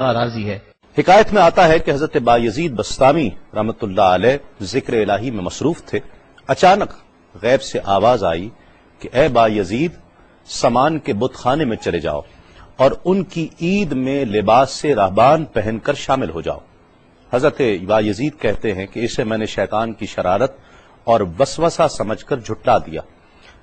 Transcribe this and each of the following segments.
راضی ہے۔ حکایت میں آتا ہے کہ حضرت بایزید بستامی رحمۃ اللہ علیہ ذکر الہی میں مصروف تھے، اچانک غیب سے آواز آئی کہ اے بایزید، سامان کے بت خانے میں چلے جاؤ اور ان کی عید میں لباس سے راہبان پہن کر شامل ہو جاؤ۔ حضرت بایزید کہتے ہیں کہ اسے میں نے شیطان کی شرارت اور وسوسہ سمجھ کر جھٹلا دیا،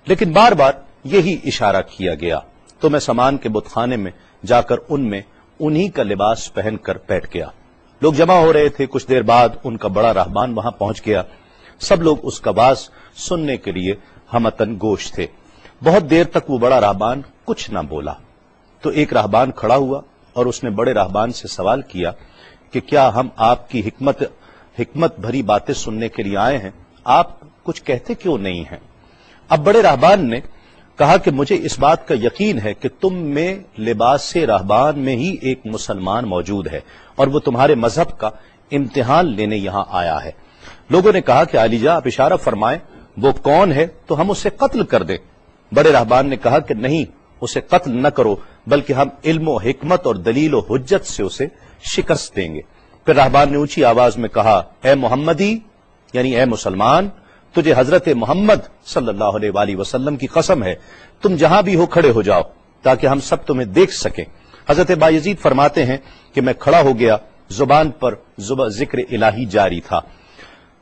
لیکن بار بار یہی اشارہ کیا گیا تو میں سامان کے بت خانے میں جا کر ان میں انہی کا لباس پہن کر بیٹھ گیا۔ لوگ جمع ہو رہے تھے، کچھ دیر بعد ان کا بڑا راہبان وہاں پہنچ گیا۔ سب لوگ اس کا باز سننے کے لیے ہمتن گوش تھے۔ بہت دیر تک وہ بڑا راہبان کچھ نہ بولا تو ایک راہبان کھڑا ہوا اور اس نے بڑے راہبان سے سوال کیا کہ کیا ہم آپ کی حکمت بھری باتیں سننے کے لیے آئے ہیں، آپ کچھ کہتے کیوں نہیں ہیں؟ اب بڑے راہبان نے کہا کہ مجھے اس بات کا یقین ہے کہ تم میں لباس سے راہبان میں ہی ایک مسلمان موجود ہے اور وہ تمہارے مذہب کا امتحان لینے یہاں آیا ہے۔ لوگوں نے کہا کہ علی جاں آپ اشارہ فرمائیں، وہ کون ہے تو ہم اسے قتل کر دیں۔ بڑے راہبان نے کہا کہ نہیں، اسے قتل نہ کرو، بلکہ ہم علم و حکمت اور دلیل و حجت سے اسے شکست دیں گے۔ پھر راہبان نے اونچی آواز میں کہا، اے محمدی، یعنی اے مسلمان، تجھے حضرت محمد صلی اللہ علیہ وآلہ وسلم کی قسم ہے، تم جہاں بھی ہو کھڑے ہو جاؤ تاکہ ہم سب تمہیں دیکھ سکیں۔ حضرت بایزید فرماتے ہیں کہ میں کھڑا ہو گیا، زبان پر ذکر الہی جاری تھا۔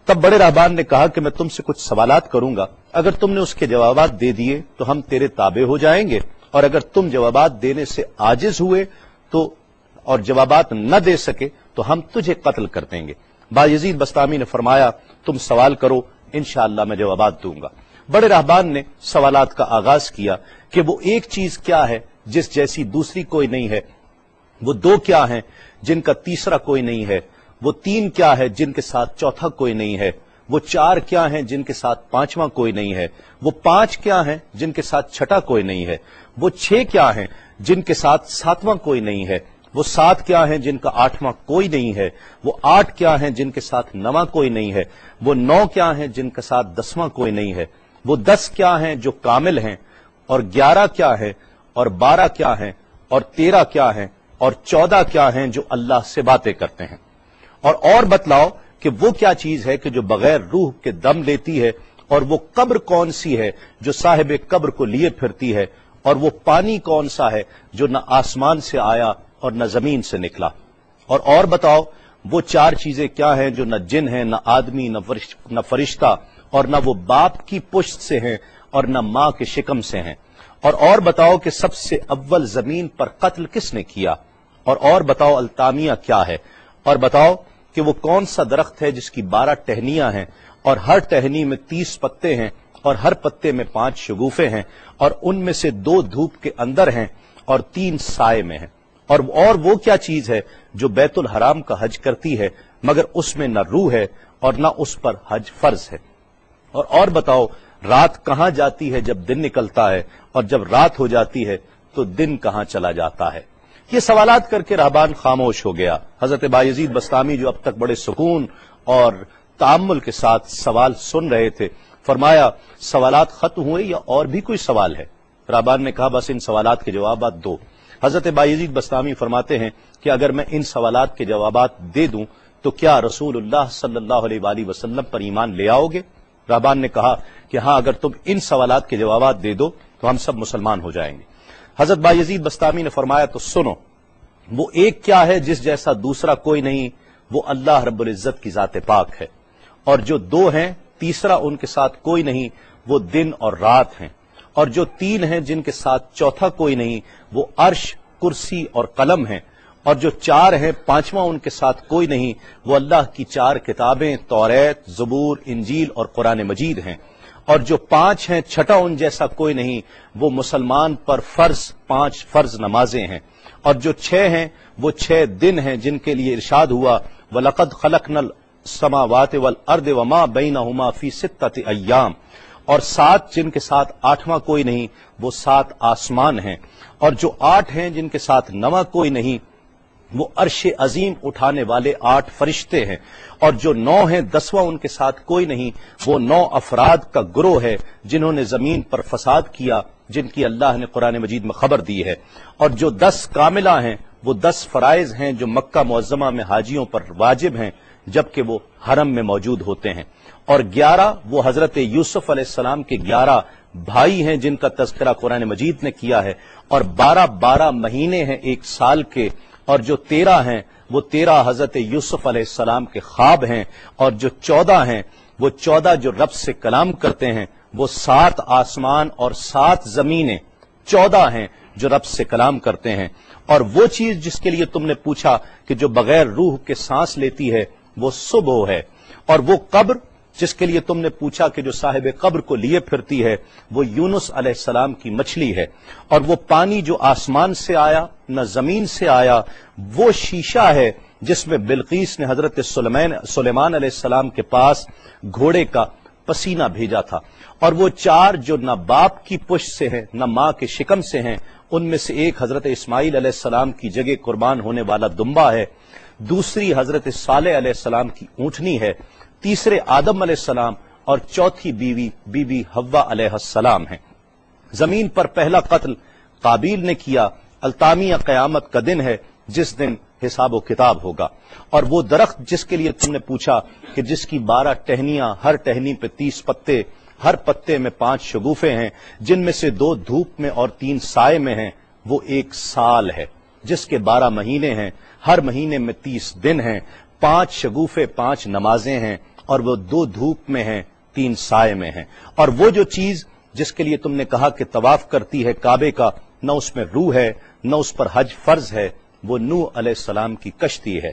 تب بڑے راہبان نے کہا کہ میں تم سے کچھ سوالات کروں گا، اگر تم نے اس کے جوابات دے دیے تو ہم تیرے تابع ہو جائیں گے، اور اگر تم جوابات دینے سے عاجز ہوئے تو اور جوابات نہ دے سکے تو ہم تجھے قتل کر دیں گے۔ بایزید بستامی نے فرمایا، تم سوال کرو، انشاءاللہ میں جوابات دوں گا۔ بڑے راہبان نے سوالات کا آغاز کیا کہ وہ ایک چیز کیا ہے جس جیسی دوسری کوئی نہیں ہے، وہ دو کیا ہیں جن کا تیسرا کوئی نہیں ہے، وہ تین کیا ہے جن کے ساتھ چوتھا کوئی نہیں ہے، وہ چار کیا ہیں جن کے ساتھ پانچواں کوئی نہیں ہے، وہ پانچ کیا ہیں جن کے ساتھ چھٹا کوئی نہیں ہے، وہ چھ کیا ہیں جن کے ساتھ ساتواں کوئی نہیں ہے، وہ سات کیا ہیں جن کا آٹھواں کوئی نہیں ہے، وہ آٹھ کیا ہیں جن کے ساتھ نواں کوئی نہیں ہے، وہ نو کیا ہیں جن کے ساتھ دسواں کوئی نہیں ہے، وہ 10 کیا ہیں جو کامل ہیں، اور 11 کیا ہے، اور 12 کیا ہیں، اور 13 کیا ہیں، اور 14 کیا ہیں جو اللہ سے باتیں کرتے ہیں، اور بتلاؤ کہ وہ کیا چیز ہے کہ جو بغیر روح کے دم لیتی ہے، اور وہ قبر کون سی ہے جو صاحب قبر کو لیے پھرتی ہے، اور وہ پانی کون سا ہے جو نہ آسمان سے آیا اور نہ زمین سے نکلا، اور بتاؤ وہ چار چیزیں کیا ہیں جو نہ جن ہیں، نہ آدمی، نہ فرشتہ، اور نہ وہ باپ کی پشت سے ہیں اور نہ ماں کے شکم سے ہیں، اور بتاؤ کہ سب سے اول زمین پر قتل کس نے کیا، اور بتاؤ التامیہ کیا ہے، اور بتاؤ کہ وہ کون سا درخت ہے جس کی 12 ٹہنیاں ہیں اور ہر ٹہنی میں 30 پتے ہیں اور ہر پتے میں 5 شگوفے ہیں، اور ان میں سے 2 دھوپ کے اندر ہیں اور 3 سائے میں ہیں، اور وہ کیا چیز ہے جو بیت الحرام کا حج کرتی ہے مگر اس میں نہ روح ہے اور نہ اس پر حج فرض ہے، اور بتاؤ رات کہاں جاتی ہے جب دن نکلتا ہے، اور جب رات ہو جاتی ہے تو دن کہاں چلا جاتا ہے۔ یہ سوالات کر کے راہبان خاموش ہو گیا۔ حضرت بایزید بستامی جو اب تک بڑے سکون اور تأمل کے ساتھ سوال سن رہے تھے، فرمایا، سوالات ختم ہوئے یا اور بھی کوئی سوال ہے؟ راہبان نے کہا، بس ان سوالات کے جوابات دو۔ حضرت بایزید بستامی فرماتے ہیں کہ اگر میں ان سوالات کے جوابات دے دوں تو کیا رسول اللہ صلی اللہ علیہ وآلہ وسلم پر ایمان لے آؤ گے؟ راہبان نے کہا کہ ہاں، اگر تم ان سوالات کے جوابات دے دو تو ہم سب مسلمان ہو جائیں گے۔ حضرت بایزید بستامی نے فرمایا، تو سنو، وہ ایک کیا ہے جس جیسا دوسرا کوئی نہیں، وہ اللہ رب العزت کی ذات پاک ہے، اور جو 2 ہیں تیسرا ان کے ساتھ کوئی نہیں، وہ دن اور رات ہیں، اور جو 3 ہیں جن کے ساتھ چوتھا کوئی نہیں، وہ عرش، کرسی اور قلم ہیں، اور جو 4 ہیں 5واں ان کے ساتھ کوئی نہیں، وہ اللہ کی 4 کتابیں توریت، زبور، انجیل اور قرآن مجید ہیں، اور جو 5 ہیں چھٹا ان جیسا کوئی نہیں، وہ مسلمان پر فرض 5 فرض نمازیں ہیں، اور جو 6 ہیں وہ 6 دن ہیں جن کے لیے ارشاد ہوا، وَلَقَدْ خَلَقْنَا السَّمَاوَاتِ وَالْأَرْضِ وَمَا بَيْنَهُمَا فِي 6 أَيَّامٍ، اور 7 جن کے ساتھ 8واں کوئی نہیں، وہ 7 آسمان ہیں، اور جو 8 ہیں جن کے ساتھ 9واں کوئی نہیں، وہ عرش عظیم اٹھانے والے 8 فرشتے ہیں، اور جو 9 ہیں 10واں ان کے ساتھ کوئی نہیں، وہ 9 افراد کا گروہ ہے جنہوں نے زمین پر فساد کیا، جن کی اللہ نے قرآن مجید میں خبر دی ہے، اور جو 10 کاملہ ہیں وہ 10 فرائض ہیں جو مکہ معظمہ میں حاجیوں پر واجب ہیں جبکہ وہ حرم میں موجود ہوتے ہیں، اور 11 وہ حضرت یوسف علیہ السلام کے 11 بھائی ہیں جن کا تذکرہ قرآن مجید نے کیا ہے، اور 12 مہینے ہیں ایک سال کے، اور جو 13 ہیں وہ 13 حضرت یوسف علیہ السلام کے خواب ہیں، اور جو 14 ہیں وہ 14 جو رب سے کلام کرتے ہیں، وہ 7 آسمان اور 7 زمینیں 14 ہیں جو رب سے کلام کرتے ہیں، اور وہ چیز جس کے لیے تم نے پوچھا کہ جو بغیر روح کے سانس لیتی ہے وہ صبح ہے، اور وہ قبر جس کے لیے تم نے پوچھا کہ جو صاحب قبر کو لیے پھرتی ہے وہ یونس علیہ السلام کی مچھلی ہے، اور وہ پانی جو آسمان سے آیا نہ زمین سے آیا وہ شیشہ ہے جس میں بلقیس نے حضرت سلیمان علیہ السلام کے پاس گھوڑے کا پسینہ بھیجا تھا، اور وہ 4 جو نہ باپ کی پشت سے ہیں نہ ماں کے شکم سے ہیں، ان میں سے ایک حضرت اسماعیل علیہ السلام کی جگہ قربان ہونے والا دمبا ہے، دوسری حضرت صالح علیہ السلام کی اونٹنی ہے، تیسرے آدم علیہ السلام، اور چوتھی بیوی بی بی حوا علیہ السلام ہیں۔ زمین پر پہلا قتل قابیل نے کیا، التامیہ قیامت کا دن ہے جس دن حساب و کتاب ہوگا، اور وہ درخت جس کے لیے تم نے پوچھا کہ جس کی 12 ٹہنیاں، ہر ٹہنی پہ 30 پتے، ہر پتے میں 5 شگوفے ہیں جن میں سے 2 دھوپ میں اور 3 سائے میں ہیں، وہ 1 سال ہے جس کے 12 مہینے ہیں، ہر مہینے میں 30 دن ہیں، 5 شگوفے 5 نمازیں ہیں، اور وہ 2 دھوپ میں ہیں 3 سائے میں ہیں، اور وہ جو چیز جس کے لیے تم نے کہا کہ طواف کرتی ہے کعبے کا، نہ اس میں روح ہے نہ اس پر حج فرض ہے، وہ نوح علیہ السلام کی کشتی ہے،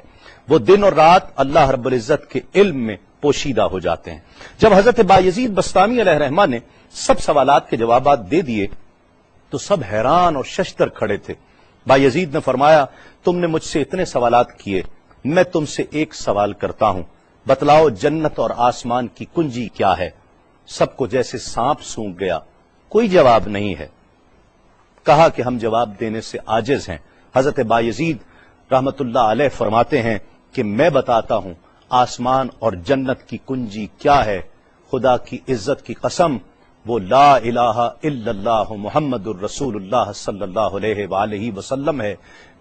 وہ دن اور رات اللہ رب العزت کے علم میں پوشیدہ ہو جاتے ہیں۔ جب حضرت بایزید بسطامی علیہ الرحمہ نے سب سوالات کے جوابات دے دیے تو سب حیران اور ششدر کھڑے تھے۔ بایزید نے فرمایا تم نے مجھ سے اتنے سوالات کیے، میں تم سے ایک سوال کرتا ہوں، بتلاؤ جنت اور آسمان کی کنجی کیا ہے؟ سب کو جیسے سانپ سونگھ گیا، کوئی جواب نہیں ہے۔ کہا کہ ہم جواب دینے سے عاجز ہیں۔ حضرت بایزید رحمت اللہ علیہ فرماتے ہیں کہ میں بتاتا ہوں آسمان اور جنت کی کنجی کیا ہے، خدا کی عزت کی قسم وہ لا الہ الا اللہ محمد الرسول اللہ صلی اللہ علیہ وآلہ وسلم ہے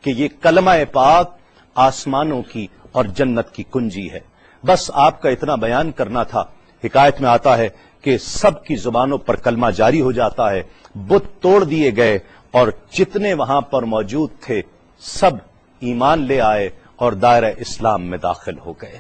کہ یہ کلمہ پاک آسمانوں کی اور جنت کی کنجی ہے۔ بس آپ کا اتنا بیان کرنا تھا۔ حکایت میں آتا ہے کہ سب کی زبانوں پر کلمہ جاری ہو جاتا ہے، بت توڑ دیے گئے، اور جتنے وہاں پر موجود تھے سب ایمان لے آئے اور دائرہ اسلام میں داخل ہو گئے۔